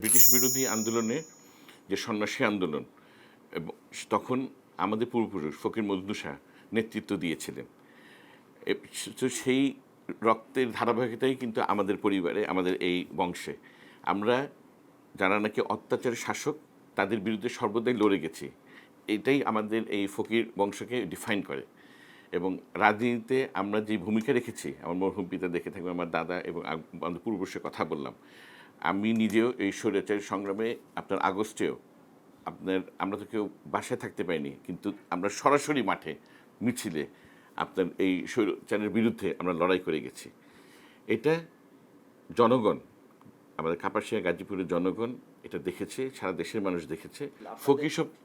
British বিরোধী আন্দোলনে যে সন্ন্যাসী আন্দোলন এবং তখন আমাদের পূর্বপুরুষ ফকির মজনু শাহ নেতৃত্ব দিয়েছিলেন। তো সেই রক্তের ধারাবাহিকতাই কিন্তু আমাদের পরিবারে, আমাদের এই বংশে আমরা যারা নাকি অত্যাচারের শাসক তাদের বিরুদ্ধে সর্বদাই লড়ে গেছি। এটাই আমাদের এই ফকির বংশকে ডিফাইন করে। এবং রাজনীতিতে আমরা যে ভূমিকা রেখেছি, আমার মরহুম পিতা দেখে থাকবে, আমার দাদা এবং আমাদের পূর্বপুরুষের কথা বললাম, আমি নিজেও এই স্বৈরাচারী সংগ্রামে আপনার আগস্টেও আমরা তো কেউ বাসায় থাকতে পাইনি, কিন্তু আমরা সরাসরি মাঠে মিছিলে আপনার এই স্বৈরাচারের বিরুদ্ধে আমরা লড়াই করে গেছি। এটা জনগণ, আমাদের কাপাসিয়া গাজীপুরের জনগণ এটা দেখেছে, সারা দেশের মানুষ দেখেছে।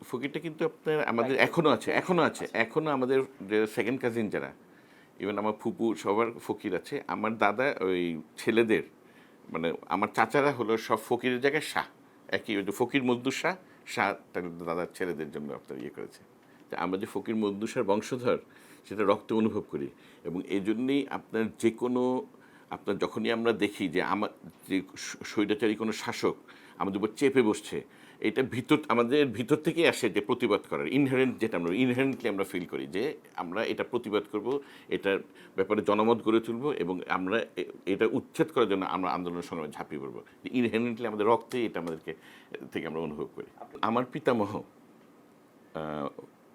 ফকিরটা কিন্তু আপনার আমাদের এখনও আমাদের যে সেকেন্ড কাজিন যারা, ইভেন আমার ফুপু সবার ফকির আছে। আমার দাদা ওই ছেলেদের মানে আমার চাচারা হলো সব ফকিরের জায়গায় শাহ, একই ওই ফকির মজনু শাহ তার দাদার ছেলেদের জন্য আপনার ইয়ে করেছে। তা আমরা যে ফকির মজনু শাহর বংশধর সেটা রক্তে অনুভব করি। এবং এই জন্যেই আপনার যে কোনো আপনার যখনই আমরা দেখি যে আমার যে স্বৈরাচারী কোনো শাসক আমাদের উপর চেপে বসছে, এটা আমাদের ভিতর থেকেই আসে যে প্রতিবাদ করার যেটা আমরা ইনহেরেন্টলি আমরা ফিল করি যে আমরা এটা প্রতিবাদ করব, এটার ব্যাপারে জনমত গড়ে তুলব এবং আমরা এটা উচ্ছেদ করার জন্য আমরা আন্দোলনের সংগ্রামে ঝাঁপিয়ে পড়বো। ইনহেরেন্টলি আমাদের রক্তে এটা আমাদেরকে থেকে আমরা অনুভব করি। আমার পিতামহ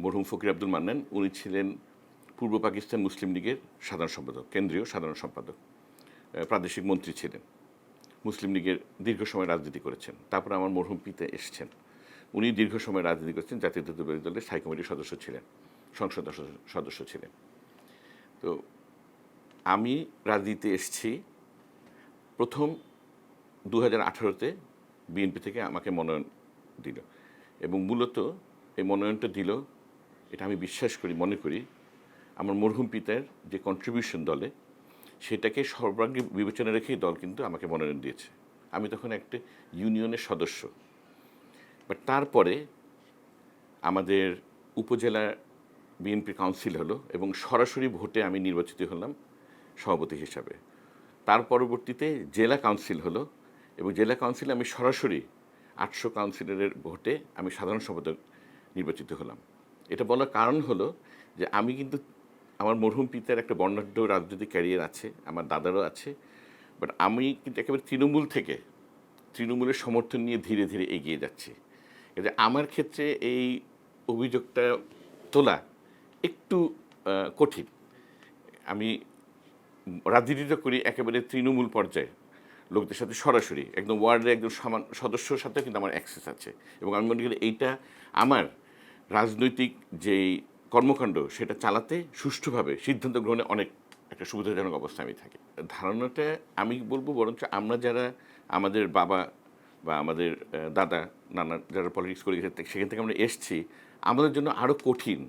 মরহুম ফকির আব্দুল মান্নান, উনি ছিলেন পূর্ব পাকিস্তান মুসলিম লীগের সাধারণ সম্পাদক, কেন্দ্রীয় সাধারণ সম্পাদক, প্রাদেশিক মন্ত্রী ছিলেন, মুসলিম লীগের দীর্ঘ সময় রাজনীতি করেছেন। তারপরে আমার মরহুম পিতা এসছেন, উনি দীর্ঘ সময় রাজনীতি করেছেন, জাতীয়তাবাদী দলের স্থায়ী কমিটির সদস্য ছিলেন, সংসদ সদস্য ছিলেন। তো আমি রাজনীতিতে এসেছি প্রথম 2018-তে বিএনপি থেকে আমাকে মনোনয়ন দিল। এবং মূলত এই মনোনয়নটা দিল, এটা আমি বিশ্বাস করি, মনে করি আমার মরহুম পিতার যে কন্ট্রিবিউশন দলে, সেটাকে সর্বাঙ্গী বিবেচনা রেখেই দল কিন্তু আমাকে মনোনয়ন দিয়েছে। আমি তখন একটা ইউনিয়নের সদস্য। বাট তারপরে আমাদের উপজেলা বিএনপি কাউন্সিল হলো এবং সরাসরি ভোটে আমি নির্বাচিত হলাম সভাপতি হিসাবে। তার পরবর্তীতে জেলা কাউন্সিল হলো এবং জেলা কাউন্সিলে আমি সরাসরি 800 কাউন্সিলরের ভোটে আমি সাধারণ সম্পাদক নির্বাচিত হলাম। এটা বলার কারণ হলো যে আমি কিন্তু আমার মরহুম পিতার একটা বর্ণাঢ্য রাজনৈতিক ক্যারিয়ার আছে, আমার দাদারও আছে, বাট আমি কিন্তু একেবারে তৃণমূলের সমর্থন নিয়ে ধীরে ধীরে এগিয়ে যাচ্ছি। যে আমার ক্ষেত্রে এই অভিযোগটা তোলা একটু কঠিন। আমি রাজনীতিটা করি একেবারে তৃণমূল পর্যায়ে লোকদের সাথে সরাসরি, একদম ওয়ার্ডের একজন সদস্যর সাথে কিন্তু আমার অ্যাক্সেস আছে। এবং আমি মনে করি এইটা আমার রাজনৈতিক যেই কর্মকাণ্ড সেটা চালাতে সুষ্ঠুভাবে সিদ্ধান্ত গ্রহণে অনেক একটা সুবিধাজনক অবস্থায় আমি থাকি। ধারণাটা আমি বলবো বরঞ্চ আমরা যারা আমাদের বাবা বা আমাদের দাদা নানা যারা পলিটিক্স করে গেছে সেখান থেকে আমরা এসছি, আমাদের জন্য আরও কঠিন।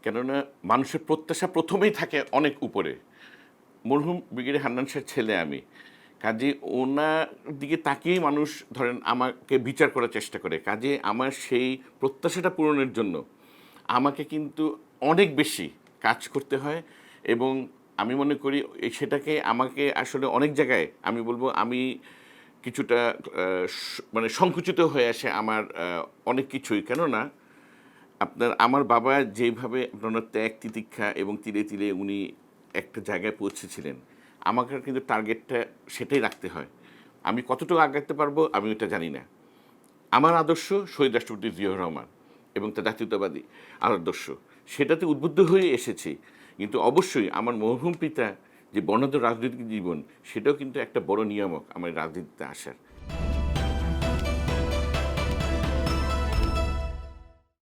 কেননা মানুষের প্রত্যাশা প্রথমেই থাকে অনেক উপরে। মরহুম ব্রিগেডিয়ার হান্নান শাহের ছেলে আমি, কাজে ওনার দিকে তাকিয়েই মানুষ ধরেন আমাকে বিচার করার চেষ্টা করে। কাজে আমার সেই প্রত্যাশাটা পূরণের জন্য আমাকে কিন্তু অনেক বেশি কাজ করতে হয়। এবং আমি মনে করি সেটাকে আমাকে আসলে অনেক জায়গায় আমি বলবো আমি কিছুটা মানে সংকুচিত হয়ে আসে আমার অনেক কিছুই। কেননা আমার বাবা যেভাবে আপনার ত্যাগ তিতিক্ষা এবং তিলে তিলে উনি একটা জায়গায় পৌঁছেছিলেন, আমাকে কিন্তু টার্গেটটা সেটাই রাখতে হয়। আমি কতটুকু আগাতে পারবো আমি ওটা জানি না। আমার আদর্শ শহীদ রাষ্ট্রপতি জিয়াউর রহমান এবং তার জাতীয়তাবাদী আদর্শ, সেটাতে উদ্বুদ্ধ হয়ে এসেছি। কিন্তু অবশ্যই আমার মরহুম পিতা যে বর্ণাঢ্য রাজনৈতিক জীবন, সেটাও কিন্তু একটা বড় নিয়ামক আমার রাজনীতিতে আসার।